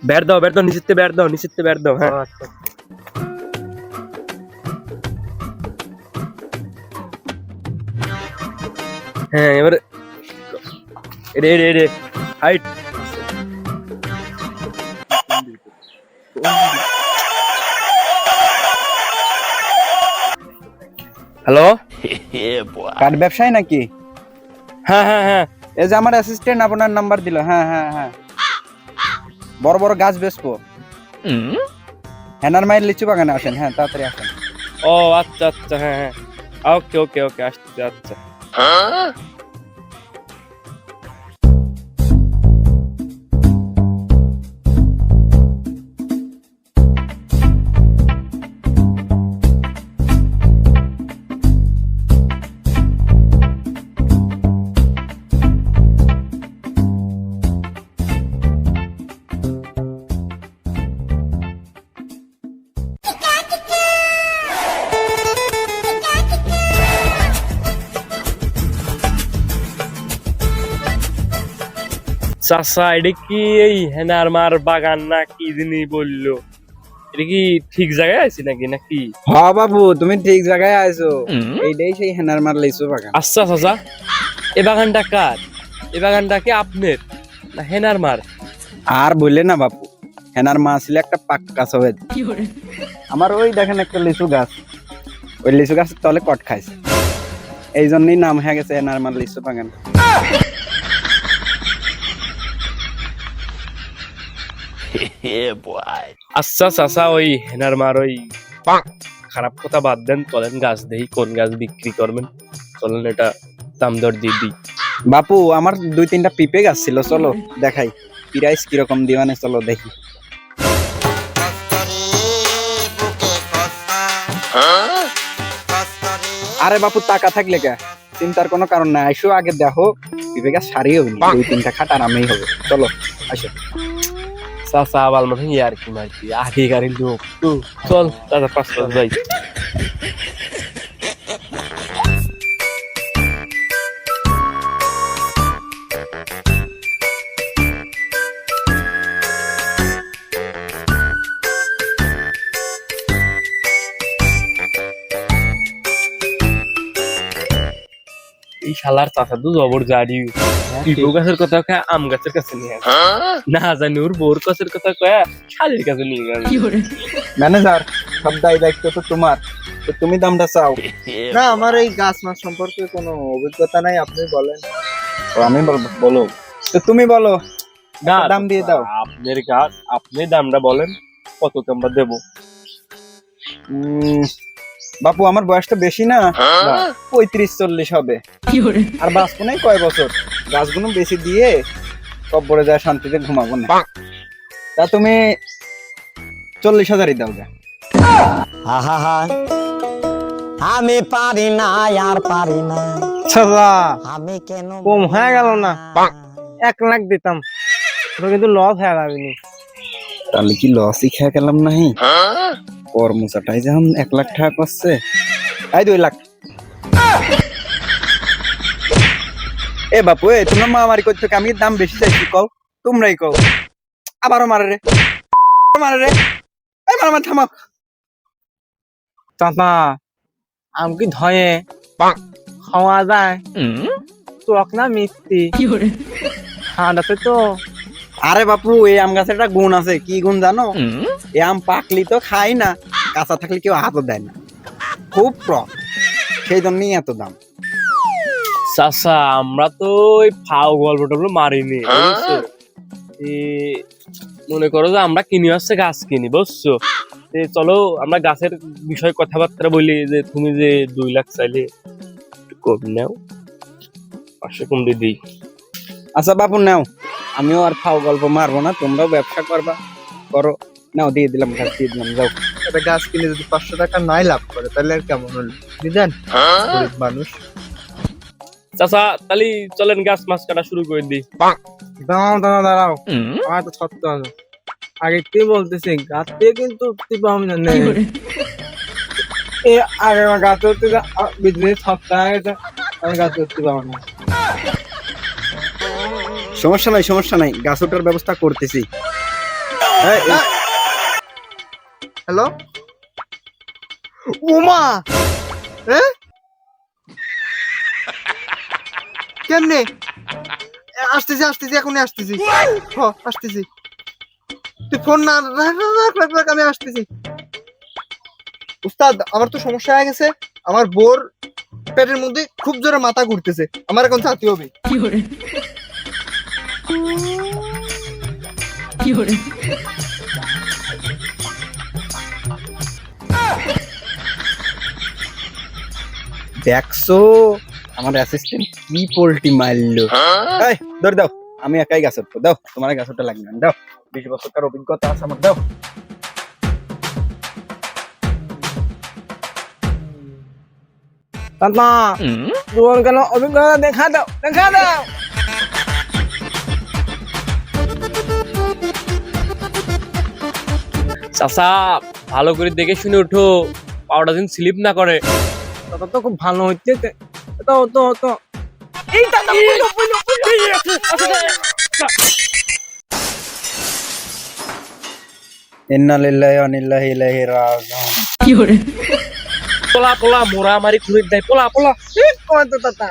Bat দাও নিচেতে bat দাও হ্যাঁ আচ্ছা হ্যাঁ এবার রে হাইট হ্যালো কাঠ ব্যবসায়ী নাকি? হ্যাঁ এই যে আমার অ্যাসিস্ট্যান্ট আপনার নাম্বার দিল। হ্যাঁ বড় বড় গাছ বেচবো। হেনার মায়ের লিচু বাগানে আসেন। হ্যাঁ তাড়াতাড়ি আসেন। ও আচ্ছা হ্যাঁ ওকে আসছি আচ্ছা চাচা এটা কি এই হেনার মার বাগান না কি জিনিস বললো? এটা কি ঠিক জায়গায় আছি নাকি? হ্যাঁ বাবু তুমি ঠিক জায়গায় আইছো। এইটাই সেই হেনার মার লিচু বাগান। আচ্ছা চাচা এই বাগানটা কার? এই বাগানটা কি আপনার না হেনার মার? আর বললে না বাপু, হেনার মা ছিল একটা পাক্কা সবেদ। আমার ওই দেখেন একটা লিচু গাছ, ওই লিচু গাছের তলে কট খাইছে, এই জন্যই নাম হয়ে গেছে হেনার মার লিচু বাগান। আচ্ছা চাচা ওই হেনার মার ওই খারাপ কথা বাদ দেন, চলেন গাছ দেখি কোন গাছ বিক্রি করবেন, চলেন এটা দাম দর দিয়ে দিই। বাপু আমার 2-3টা পিপে গাছ ছিল, চলো দেখাই প্রাইস কিরকম দিবানে, চলো দেখি। আরে বাপু টাকা থাকলে কে, চিন্তার কোনো কারণ নাই, আইসো আগে দেখো পিপে গাছ সারি হবে, 2-3টা খাট আরামেই হবে, চলো আসো। চাচা আবার মনে হয় আর কি মারছি আগে গাড়ির লোক তো, চল চাচা 5 যাই। এই শালার চাচা তো জবর জারি, পিপো গাছের কথা কয় আম গাছের কাছে নিয়ে আসে, না জানি ওর বোর গাছের কথা কয় শালির কাছে নিয়ে গেল। ম্যানেজার সব দায়িত্ব তো তোমার, তো তুমি দামটা চাও। না আমার এই গাছ মাছ সম্পর্কে কোনো অভিজ্ঞতা নাই, আপনি বলেন। তো আমি বলবো, বলো তো তুমি বলো, না দাম দিয়ে দাও। আপনার গাছ আপনি দামটা বলেন কত আমরা দেবো। বাপু আমার বয়স তো বেশি না, 35-40 হবে, আর বাঁচবো নাই কয় বছর, গাছগুলো বেশি দিয়ে কব্বরে যায় শান্তিতে ঘুমাবো না, তা তুমি 40,000-ই দাও গা। আমি পারি না আর পারি না, আমি কেন কম হয়ে গেল না? 1 লাখ দিতাম, কিন্তু লস হয়ে যাবেনি। তাহলে কি লসই খেয়ে গেলাম নাহি? কর্মচাটাই যখন 1 লাখ টাকা করছে, এই 2 লাখ। এ বাপু এ তোমরা মারামারি করছো, আমি দাম বেশি চাইছি, কও তোমরাই কও। আবারও মারে রে, এই মারামারি থামাও। চাচা আম কি ধয়ে খাওয়া যায়? টক না মিষ্টি? ঠান্ডাতে তো। আরে বাপু এই আম গাছের একটা গুণ আছে, কি গুণ জানো? এই আম পাকলি তো খাই না, কাঁচা থাকলে কেউ হাতও দেয় না, খুব টক, সেই জন্যই এত দাম। চাচা আমরা তো ওই ফাও গল্প টল্প মারিনি, বুঝছো? মনে করো যে আমরা কিনি হচ্ছে গাছ কিনি, বুঝছো? চলো আমরা গাছের বিষয়ে কথাবার্তা বলি, যে তুমি যে 2 লাখ চাইলে একটু কম নাও, 500 কম দিয়ে দিই। আচ্ছা বাপু নাও, আমিও আর ফাও গল্প মারবো না, তোমরাও ব্যবসা করবা করো, নাও দিয়ে দিলাম, গাছ দিয়ে দিলাম, যাও। একটা গাছ কিনে যদি 500 টাকা নাই লাভ করে তাহলে আর কেমন হলো বুঝলেন? গরিব মানুষ। চাচা তাহলে চলেন গাছ মাছ কাটা শুরু করে দিই। দাঁড়াও আমার তো সত্য আছে, আগে কি বলতেছি, গাছ থেকে কিন্তু আমি জানি আগে আমার গাছ করতে বিজনেস সপ্তাহে আমি গাছ করতে পারবো না। সমস্যা নাই, গাছ ওঠার ব্যবস্থা করতেছি। হ্যালো ওমা, হ্যাঁ কেমনে? আসতেছি এখনই আসতেছি। আসতেছি, তুই ফোন না রাখ, আমি আসতেছি। উস্তাদ, আমার তো সমস্যা হয়ে গেছে। আমার বোর পেটের মধ্যে খুব জোরে মাথা ঘুরতেছে, আমার এখন ছাতি হবে। দেখছো আমার অ্যাসিস্ট্যান্ট কি পোল্টি মারলো। এই ধরে দাও, আমি একাই গাছ উঠবো। দাও, তোমার গাছ উঠতে লাগবে না। দাও, 20 বছরকার অভিজ্ঞতা আছে আমার। দাও। চাচা, তোমার কেন অভিজ্ঞতা দেখা দাও। চাচা ভালো করে দেখে শুনে উঠো, পাউডার যেন স্লিপ না করে। চাচা তো খুব ভালো হচ্ছে। তো এই দাদা, ইন্না লিল্লাহি ওয়া ইন্না ইলাইহি রাজিউন। পোলা মোরা মারি খুঁড়ে দেয়, পোলা কত চাচা